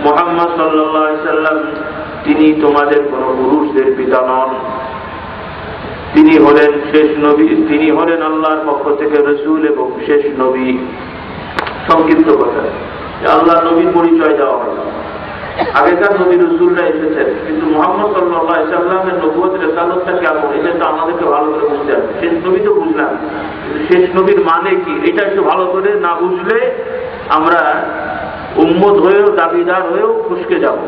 মুহাম্মদ সাল্লাল্লাহু আলাইহি সাল্লাম তিনি তোমাদের কোন পুরুষদের পিতা নন, তিনি হলেন শেষ নবী, তিনি হলেন আল্লাহর পক্ষ থেকে রাসূল এবং শেষ নবী। সংক্ষিপ্ত কথা, আল্লাহ নবীর পরিচয় দেওয়া হয়। আগেকার নবী রাসূলরা এসেছেন, কিন্তু মুহাম্মদ সাল্লাল্লাহু আলাইহি সাল্লামের নবুয়ত রিসালাতটা কেমন এটা তো আমাদেরকে ভালো করে বুঝতে হবে। শেষ নবী তো বুঝলাম, কিন্তু শেষ নবীর মানে কি এটা একটু ভালো করে না বুঝলে আমরা উম্মত হয়েও দাবিদার হয়েও খুশকে যাব।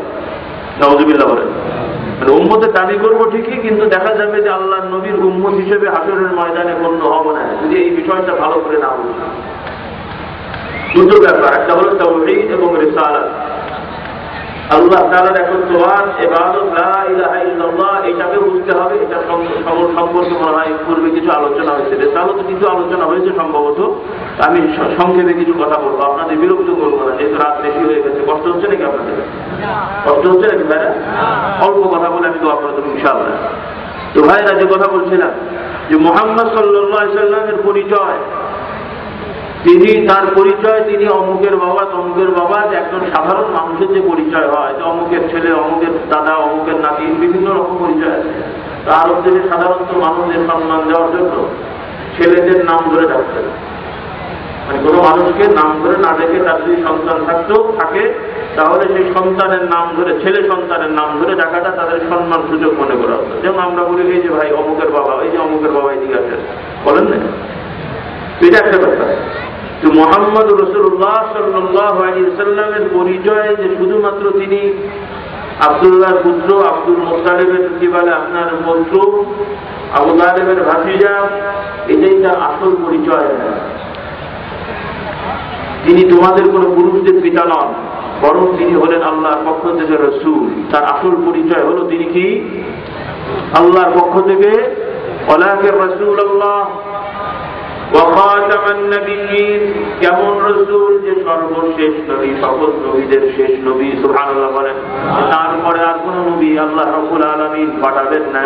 নাউযুবিল্লাহ বলেন, মানে উম্মতের দাবি করবো ঠিকই, কিন্তু দেখা যাবে যে আল্লাহর নবীর উম্মত হিসেবে হাসরের ময়দানে গণ্য হব না যদি এই বিষয়টা ভালো করে না বুঝি। দুটো ব্যাপার, একটা হলো তাওহীদ এবং রিসালাত, আল্লাহ তাআলার একত্ববাদ, ইবাদত, লা ইলাহা ইল্লাল্লাহ, এটাকে বুঝতে হবে। এটা সম্পর্কে মনে হয় পূর্বে কিছু আলোচনা হয়েছে, রিসালাত কিছু আলোচনা হয়েছে সম্ভবত। আমি সংক্ষেপে কিছু কথা বলবো, আপনাদের বিরক্ত করবো না, যেহেতু রাত বেশি হয়ে গেছে। কষ্ট হচ্ছে নাকি আপনাদের? কষ্ট হচ্ছে নাকি ভাইরা? অল্প কথা বলে আমি দোয়া করে দেবো ইনশাআল্লাহ। তো ভাইরা, যে কথা বলছিলাম যে মুহাম্মদ সাল্লাল্লাহু আলাইহি সাল্লামের পরিচয়, তিনি তার পরিচয় তিনি অমুকের বাবা তমুকের বাবা, যে একজন সাধারণ মানুষের যে পরিচয় হয়, যে অমুকের ছেলে, অমুকের দাদা, অমুকের নাতি, বিভিন্ন রকম পরিচয় আছে। আরব দেশে সাধারণত মানুষদের সম্মান দেওয়ার জন্য ছেলেদের নাম ধরে ডাকতেন, মানে কোনো মানুষকে নাম ধরে না ডেকে তার যদি সন্তান থাকে তাহলে সেই সন্তানের নাম ধরে, ছেলে সন্তানের নাম ধরে ডাকাটা তাদের সম্মান সুযোগ মনে করা হতো। যেমন আমরা বলি এই যে ভাই অমুকের বাবা, এই যে অমুকের বাবা এদিকে আছে, বলেন না? এটা একটা কথা। তো মুহাম্মদ রাসূলুল্লাহ সাল্লাল্লাহু আলাইহি ওয়াসাল্লামের পরিচয় যে শুধুমাত্র তিনি আব্দুল্লাহর পুত্র, আব্দুল মুত্তালিবের কি বলে আপনার পুত্র, আবু তালেবের ভাতিজা, এটাই তার আসল পরিচয় না। তিনি তোমাদের কোন পুরুষদের পিতা নন, বরং তিনি হলেন আল্লাহর পক্ষ থেকে রাসূল। তার আসল পরিচয় হলো তিনি কি? আল্লাহর পক্ষ থেকে ওয়ালাকিন রাসূলুল্লাহ ওয়া খাতামান নবিয়্যিন, কেমন রাসূল যে সর্বশেষ নবী, সকল নবীদের শেষ নবী। সুবহানাল্লাহ বলেন। তারপরে আর কোন নবী আল্লাহ রাব্বুল আলামিন পাঠাবেন না,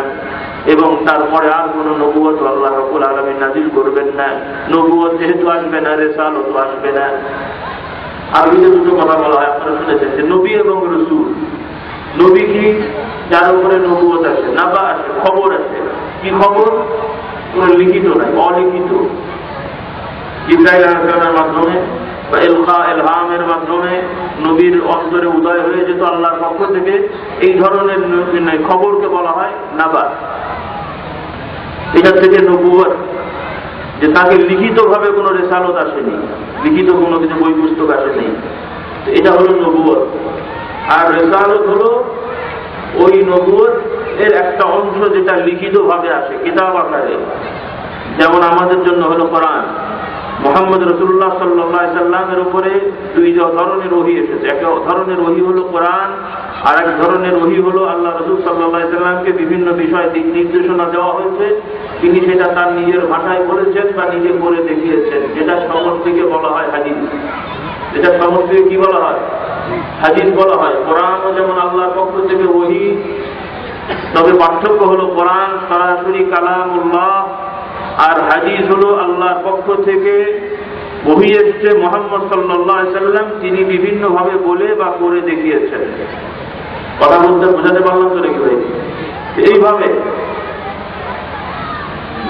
এবং তারপরে আর কোন নবুয়ত আল্লাহ রাব্বুল আলামিন নাযিল করবেন না। নবুয়ত যেহেতু আসবে না, রিসালাত আসবে না। আরবিতে দুটো কথা বলা হয়, আপনারা শুনেছেন যে নবী এবং রাসূল। নবী কি? যার উপরে নবুয়ত আসে, নাবা আসে, খবর আসে। কি খবর? কোন লিখিত নাই, অলিখিত। জিবরাইল আলাইহিস সালামের মাধ্যমে বা ইলহামের মাধ্যমে নবীর অন্তরে উদয় হয়ে যেত আল্লাহর পক্ষ থেকে। এই ধরনের খবরকে বলা হয় নাবা। এটা থেকে নবুয়ত, যে তাকে লিখিত ভাবে কোনো রিসালাত আসেনি, লিখিত কোনো কিছু বই পুস্তক আসেনি, এটা হলো নবুয়ত। আর রিসালাত হলো ওই নবুয়ত এর একটা অংশ যেটা লিখিত ভাবে আসে, কিতাব আকারে। যেমন আমাদের জন্য হলো কোরআন। মুহাম্মদ রাসূলুল্লাহ সাল্লাল্লাহু আলাইহি সাল্লামের উপরে দুই ধরনের ওহী এসেছে। এক ধরনের ওহী হলো কোরআন, আর এক ধরনের ওহী হলো আল্লাহ রাসূল সাল্লাল্লাহু আলাইহি সাল্লামকে বিভিন্ন বিষয়ে দিক নির্দেশনা দেওয়া হয়েছে, তিনি সেটা তার নিজের ভাষায় বলেছেন বা নিজে করে দেখিয়েছেন, যেটা সমষ্টিকে বলা হয় হাদিস। যেটা সমষ্টিকে কি বলা হয়? হাদিস বলা হয়। কোরআনও যেমন আল্লাহর পক্ষ থেকে ওহী, তবে পার্থক্য হলো কোরআন সরাসরি কালামুল্লাহ, আর হাদিস হলো আল্লাহর পক্ষ থেকে ওহী এসেছে, মুহাম্মদ সাল্লাল্লাহু আলাইহি সাল্লাম তিনি বিভিন্ন ভাবে বলে বা করে দেখিয়েছেন। কথা বলতে বোঝাতে পারলাম তো নাকি ভাই? এইভাবে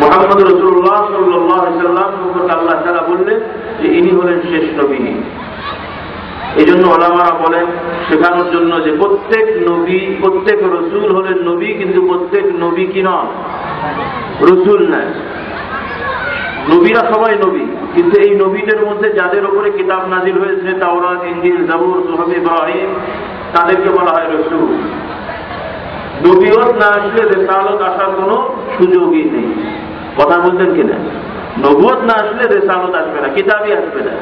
মুহাম্মদ রাসূলুল্লাহ সাল্লাল্লাহু আলাইহি সাল্লাম সম্পর্কে আল্লাহ তাআলা বললেন যে ইনি হলেন শেষ নবী। এই জন্য ওলামারা বলেন শেখানোর জন্য যে প্রত্যেক নবী, প্রত্যেক রাসূল হলেন নবী, কিন্তু প্রত্যেক নবী কি নন? রাসূল নয়। নবীরা সবাই নবী, কিন্তু এই নবীদের মধ্যে যাদের উপরে কিতাব নাজিল হয়েছে, তাওরাত, ইনজিল, জাবুর, সুহফ ইব্রাহিম, তাদেরকে বলা হয় রাসূল। নবুয়ত না আসলে রিসালাত আসার কোনো সুযোগই নেই। কথা বলতেন কিনা? নবুয়ত না আসলে রিসালাত আসবে না, কিতাবই আসবে না।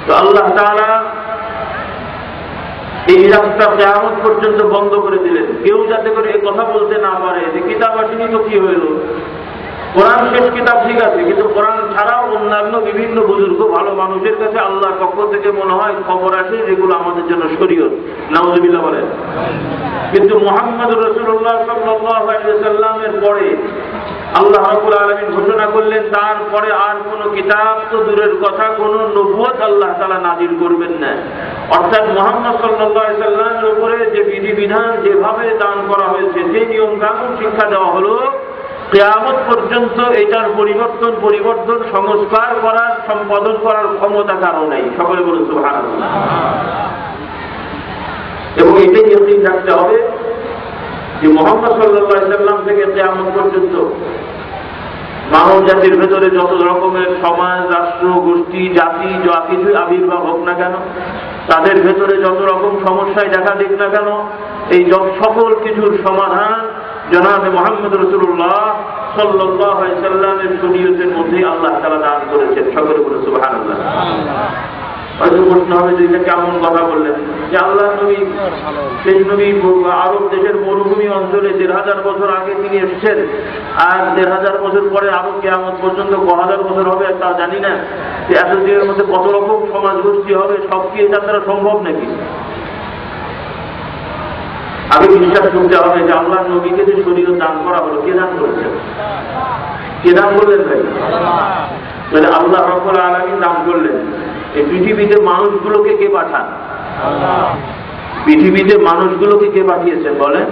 তো আল্লাহ তাআলা এই রাস্তা কিয়ামত পর্যন্ত বন্ধ করে দিলেন, কেউ যাতে করে এই কথা বলতে না পারে যে কিতাব আসেনি তো কি হইল। কোরআন শেষ কিতাব ঠিক আছে, কিন্তু কোরআন ছাড়াও অন্যান্য বিভিন্ন বুজুর্গ ভালো মানুষের কাছে আল্লাহর পক্ষ থেকে মনে হয় খবর আসে যেগুলো আমাদের জন্য শরীয়ত। নাউযুবিল্লাহ বলেন। কিন্তু মুহাম্মদ রাসূলুল্লাহ সাল্লাল্লাহু আলাইহি ওয়াসাল্লামের পরে আল্লাহ রাব্বুল আলামিন ঘোষণা করলেন তারপরে আর কোন কিতাব তো দূরের কথা, কোন নবুয়ত আল্লাহ তাআলা নাযিল করবেন না। অর্থাৎ মুহাম্মদ সাল্লাল্লাহু আলাইহি সাল্লামের উপরে যে বিধিবিধান যেভাবে দান করা হয়েছে, যে নিয়ম কানুন শিক্ষা দেওয়া হলো, কিয়ামত পর্যন্ত এটার পরিবর্তন সংস্কার করার, সম্পাদন করার ক্ষমতা কারো নেই। সকলে বলুন সুবহানাল্লাহ। এবং এটাই ইয়াকিন রাখতে হবে যে মুহাম্মদ সাল্লাল্লাহু আলাইহি সাল্লাম থেকে কিয়ামত পর্যন্ত মানব জাতির ভেতরে যত রকমের সমাজ, রাষ্ট্র, গোষ্ঠী, জাতি যা কিছু আবির্ভাব হোক না কেন, তাদের ভেতরে যত রকম সমস্যায় দেখা দিক না কেন, এই সকল কিছুর সমাধান জনাবে মুহাম্মদ রাসূলুল্লাহ সাল্লাল্লাহু আলাইহি সাল্লামের শরীয়তের মধ্যে আল্লাহ তাআলা দান করেছেন। সকলে বলে সুবহানাল্লাহ। হয়তো প্রশ্ন হবে যে এটা কেমন কথা বললেন যে আল্লাহ নবী, সেই নবী আরব দেশের মরুভূমি অঞ্চলে ১৫০০ বছর আগে তিনি এসেছেন, আর ১৫০০ বছর পরে আরো কিয়ামত পর্যন্ত ১০০০ বছর হবে তা জানি না, যে এতদিনের মধ্যে কত রকম সমাজ গোষ্ঠী হবে, সব কি এটা তারা সম্ভব নাকি? আগে বিশ্বাস করতে হবে যে আল্লাহ নবীকে যে শরীয়ত দান করা হলো, কে দান করেছেন? কে দান করলেন ভাই? তাহলে আল্লাহ রাব্বুল আলামিন দান করলেন। এই পৃথিবীতে মানুষগুলোকে কে পাঠান? পৃথিবীতে মানুষগুলোকে কে পাঠিয়েছেন বলেন?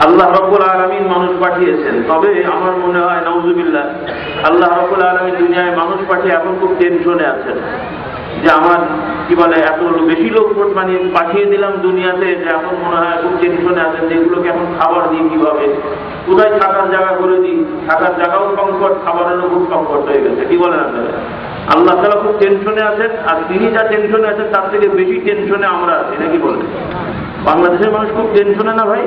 আল্লাহ রাব্বুল আলামিন মানুষ পাঠিয়েছেন। তবে আমার মনে হয় নাউযুবিল্লাহ, আল্লাহ রাব্বুল আলামিন দুনিয়ায় মানুষ পাঠিয়ে এখন খুব টেনশনে আছেন যে আমার কি বলে এত বেশি লোক মানে পাঠিয়ে দিলাম দুনিয়াতে, যে এখন মনে হয় খুব টেনশনে আছেন যে এগুলোকে এখন খাবার দিই কিভাবে, কোথায় থাকার জায়গা করে দিই, থাকার জায়গাও সংকট, খাবারেরও খুব সংকট হয়ে গেছে। কি বলেন আপনারা? আল্লাহ তাআলা খুব টেনশনে আছেন, আর তিনি যা টেনশনে আছেন তার থেকে বেশি টেনশনে আমরা আছি, নাকি বলেন? বাংলাদেশের মানুষ খুব টেনশনে না ভাই?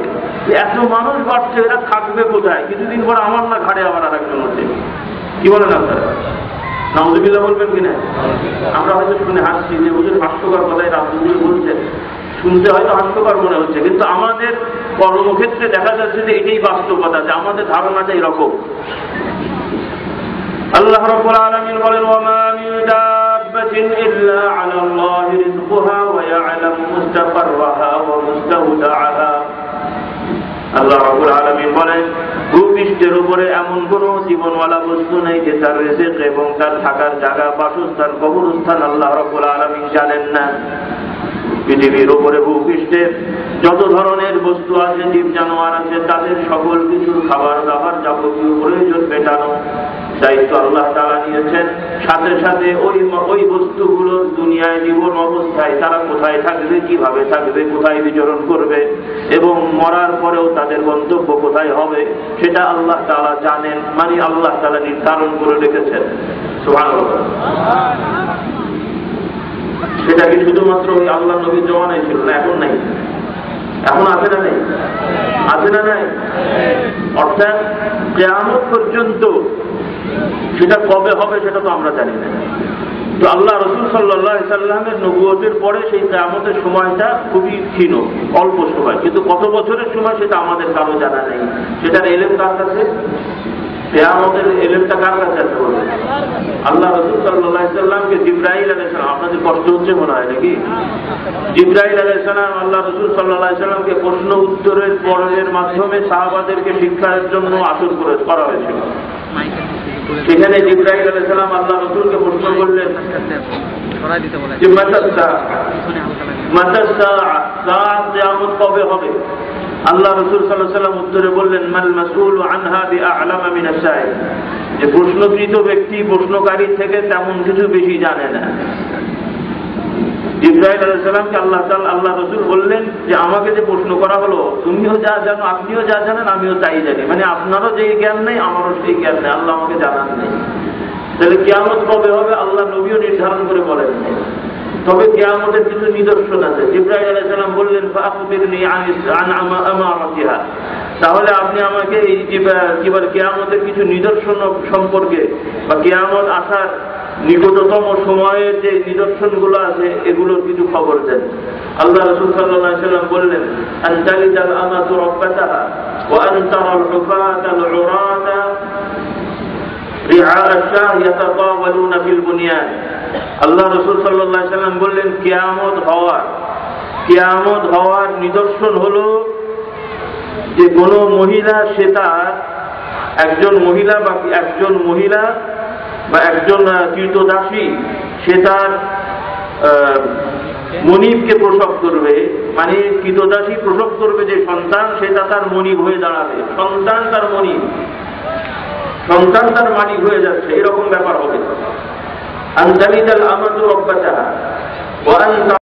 এত মানুষ বাড়ছে, এরা থাকবে কোথায়? কিছুদিন পর আমার না ঘাড়ে আবার আর একজন হচ্ছে। কি বলেন আপনারা? নাউযুবিল্লাহ বলবেন কিনা? আমরা হয়তো শুনে হাসছি যে হুজুর হাস্যকর কথাই রাসূল বলছেন, শুনতে হয়তো হাস্যকর মনে হচ্ছে, কিন্তু আমাদের কর্মক্ষেত্রে দেখা যাচ্ছে যে এটাই বাস্তবতা, যে আমাদের ধারণাটা এরকম। আল্লাহ রাব্বুল আলামিন বলেন, ওয়ামা মিন দাব্বাতিন ইল্লা আলাল্লাহি রিজকুহা ওয়া ইয়ালামু মুস্তাকাররাহা ওয়া মুস্তাওদাআহা। আল্লাহ রাব্বুল আলামিন বলেন, ভূপৃষ্ঠের উপরে এমন কোন জীবনওয়ালা বস্তু নেই যে তার রিজিক এবং তার থাকার জায়গা, বাসস্থান, কবরস্থান আল্লাহ রাব্বুল আলামিন জানেন না। পৃথিবীর উপরে ভূপৃষ্ঠে যত ধরনের বস্তু আছে, জীব জানোয়ার আছে, তাদের সকল কিছুর খাবার দাবার যাবতীয় প্রয়োজন মেটানো দায়িত্ব আল্লাহ তাআলা নিয়েছেন। সাথে সাথে ওই বস্তুগুলোর দুনিয়ায় জীবন অবস্থায় তারা কোথায় থাকবে, কিভাবে থাকবে, কোথায় বিচরণ করবে এবং মরার পরেও তাদের গন্তব্য কোথায় হবে সেটা আল্লাহ তাআলা জানেন, মানে আল্লাহ তাআলা নির্ধারণ করে রেখেছেন। সুবহানাল্লাহ। সেটা কি শুধুমাত্র ওই আল্লাহ নবীর জমানায় ছিল না? এখন নাই? এখন আছে না নেই? আছে না নাই? অর্থাৎ কিয়ামত পর্যন্ত সেটা কবে হবে সেটা তো আমরা জানি না। তো আল্লাহ রাসূল সাল্লাল্লাহু আলাইহি সাল্লামের নবুয়তের পরে সেই কিয়ামতের সময়টা খুবই ক্ষীণ, অল্প সময়, কিন্তু কত বছরের সময় সেটা আমাদের কারো জানা নেই। সেটার ইলম কার কাছে? কিয়ামতের ইলমটা কার কাছে আছে বলে? আল্লাহ রাসূল সাল্লাল্লাহু আলাইহি সাল্লামকে জিবরাইল আলাইহিস সালাম, আপনাদের কষ্ট হচ্ছে মনে হয় নাকি? জিবরাইল আলাইহিস সালাম আল্লাহ রাসূল সাল্লাল্লাহু আলাইহি সাল্লামকে প্রশ্ন উত্তরের পর্বের মাধ্যমে সাহাবাদেরকে শিক্ষার জন্য আসর করা হয়েছিল। সেখানে জিবরাইল আলাইহিস সালাম আল্লাহ রাসূলকে প্রশ্ন করলেন যে মাতা সাআত, কিয়ামত কবে হবে? আল্লাহ রাসূল সাল্লাল্লাহু আলাইহি ওয়াসাল্লাম উত্তরে বললেন, মাল মাসউলু আনহা বিআ'লামা মিনাস সাইল, যে প্রশ্নকৃত ব্যক্তি প্রশ্নকারীর থেকে তেমন কিছু বেশি জানে না। জিবরাইল আলাইহিস সালামকে আল্লাহ রাসূল বললেন যে আমাকে যে প্রশ্ন করা হলো, তুমিও যা জানো, আপনিও যা জানেন, আমিও তাই জানি, মানে আপনারও যেই জ্ঞান নেই আমারও সেই জ্ঞান নেই, আল্লাহ আমাকে জানান নেই। তাহলে কিয়ামত কবে হবে আল্লাহ নবীও নির্ধারণ করে বলেন। তবে কিয়ামতের কিছু নিদর্শন আছে। জিবরাইল আলাইহিস সালাম বললেন, ফাআখবিরনি আন আমারাতিহা, তাহলে আপনি আমাকে এই কি বলে কিয়ামতের কিছু নিদর্শন সম্পর্কে বা কিয়ামত আসার নিকটতম সময়ের যে নিদর্শনগুলো আছে এগুলোর কিছু খবর দেন। আল্লাহ রাসূল সাল্লাল্লাহু আলাইহি ওয়াসাল্লাম বললেন, আনতালিদাল আমাতু রাব্বাতাহা ওয়া আনতারাল হুফাতাল উরাতা রিআ আশ-শাহ ইয়াতাতাওয়ালুনা ফিল বুনিয়ান। আল্লাহ রাসূল সাল্লাল্লাহু আলাইহি ওয়াসাল্লাম বললেন, কিয়ামত হওয়ার নিদর্শন হলো যে কোন মহিলা, সে তার একজন মহিলা বা একজন কৃতদাসী, সে তার মনিবকে প্রসব করবে, মানে কৃতদাসী প্রসব করবে যে সন্তান, সেটা তার মনিব হয়ে দাঁড়াবে। সন্তান তার মনিব, সন্তান তার মালিক হয়ে যাচ্ছে, এরকম ব্যাপার হবে। আনতালিদাল আমাতু রাব্বাতাহা ওয়া আনতা